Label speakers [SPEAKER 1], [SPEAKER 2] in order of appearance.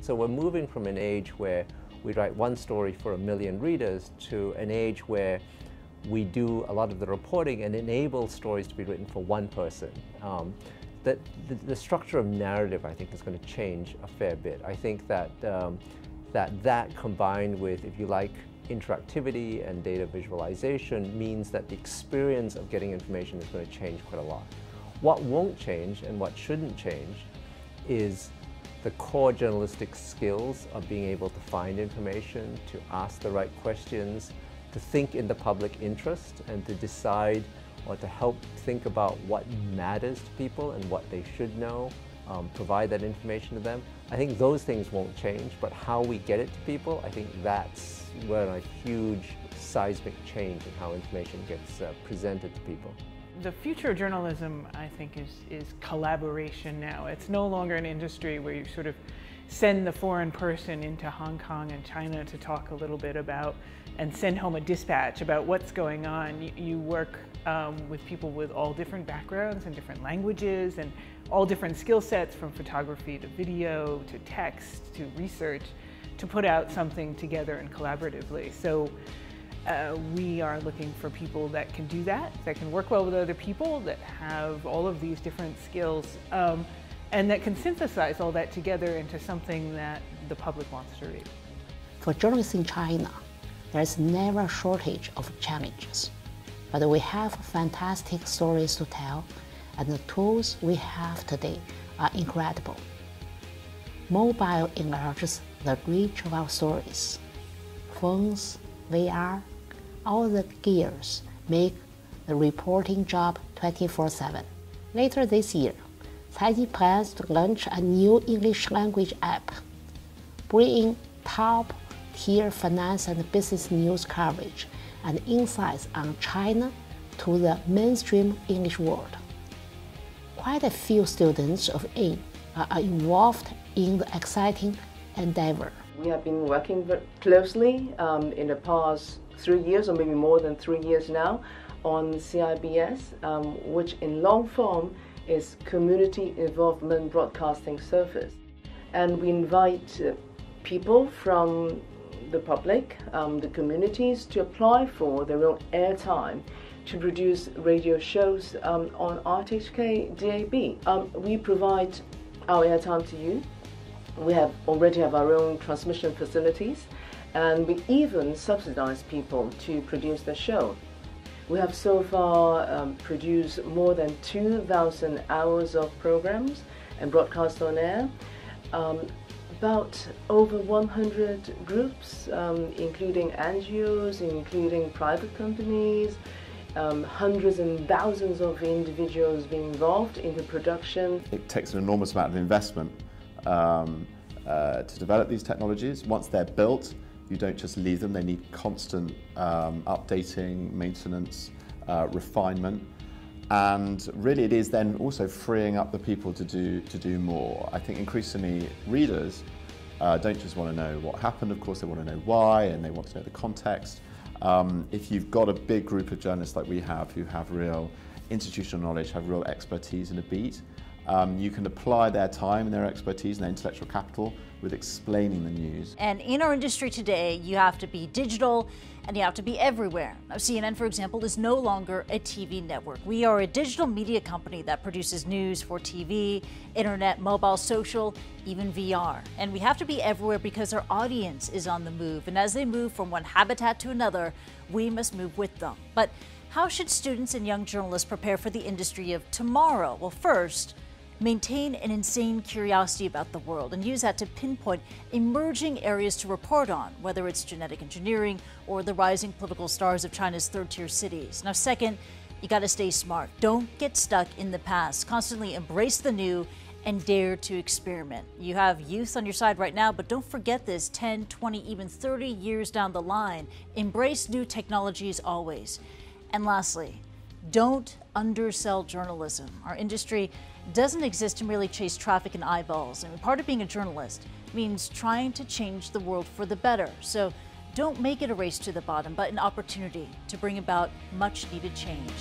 [SPEAKER 1] So we're moving from an age where we write one story for 1 million readers to an age where we do a lot of the reporting and enable stories to be written for one person. The structure of narrative, I think, is going to change a fair bit. I think that that combined with, if you like, interactivity and data visualization means that the experience of getting information is going to change quite a lot. What won't change and what shouldn't change is the core journalistic skills of being able to find information, to ask the right questions, to think in the public interest, and to decide or to help think about what matters to people and what they should know, provide that information to them. I think those things won't change, but how we get it to people, I think that's where a huge seismic change in how information gets presented to people.
[SPEAKER 2] The future of journalism, I think, is collaboration now. It's no longer an industry where you sort of send the foreign person into Hong Kong and China to talk a little bit about and send home a dispatch about what's going on. You work with people with all different backgrounds and different languages and all different skill sets, from photography to video to text to research, to put out something together and collaboratively. So we are looking for people that can do that can work well with other people, that have all of these different skills, and that can synthesize all that together into something that the public wants to read.
[SPEAKER 3] For journalists in China, there's never a shortage of challenges, but we have fantastic stories to tell, and the tools we have today are incredible. Mobile enlarges the reach of our stories. Phones, VR, all the gears make the reporting job 24/7. Later this year, Caixin plans to launch a new English language app, bringing top-tier finance and business news coverage and insights on China to the mainstream English world. Quite a few students of AIM are involved in the exciting endeavor.
[SPEAKER 4] We have been working very closely in the past 3 years, or maybe more than 3 years now, on CIBS, which in long form is Community Involvement Broadcasting Service. And we invite people from the public, the communities, to apply for their own airtime to produce radio shows on RTHK DAB. We provide our airtime to you. We already have our own transmission facilities, and we even subsidize people to produce the show. We have so far produced more than 2,000 hours of programs and broadcast on air. About over 100 groups, including NGOs, including private companies, hundreds and thousands of individuals being involved in the production.
[SPEAKER 5] It takes an enormous amount of investment to develop these technologies. Once they're built, you don't just leave them, they need constant updating, maintenance, refinement. And really it is then also freeing up the people to do more. I think increasingly readers don't just want to know what happened, of course they want to know why, and they want to know the context. If you've got a big group of journalists like we have, who have real institutional knowledge, have real expertise in a beat, you can apply their time and their expertise and their intellectual capital with explaining the news.
[SPEAKER 6] And in our industry today, you have to be digital and you have to be everywhere. Now, CNN, for example, is no longer a TV network. We are a digital media company that produces news for TV, internet, mobile, social, even VR. And we have to be everywhere because our audience is on the move. And as they move from one habitat to another, we must move with them. But how should students and young journalists prepare for the industry of tomorrow? Well, first, maintain an insane curiosity about the world and use that to pinpoint emerging areas to report on, whether it's genetic engineering or the rising political stars of China's third-tier cities. Now, second, you got to stay smart. Don't get stuck in the past. Constantly embrace the new and dare to experiment. You have youth on your side right now, but don't forget this 10, 20, even 30 years down the line. Embrace new technologies always. And lastly, don't undersell journalism. Our industry doesn't exist to merely chase traffic and eyeballs. And part of being a journalist means trying to change the world for the better. So don't make it a race to the bottom, but an opportunity to bring about much needed change.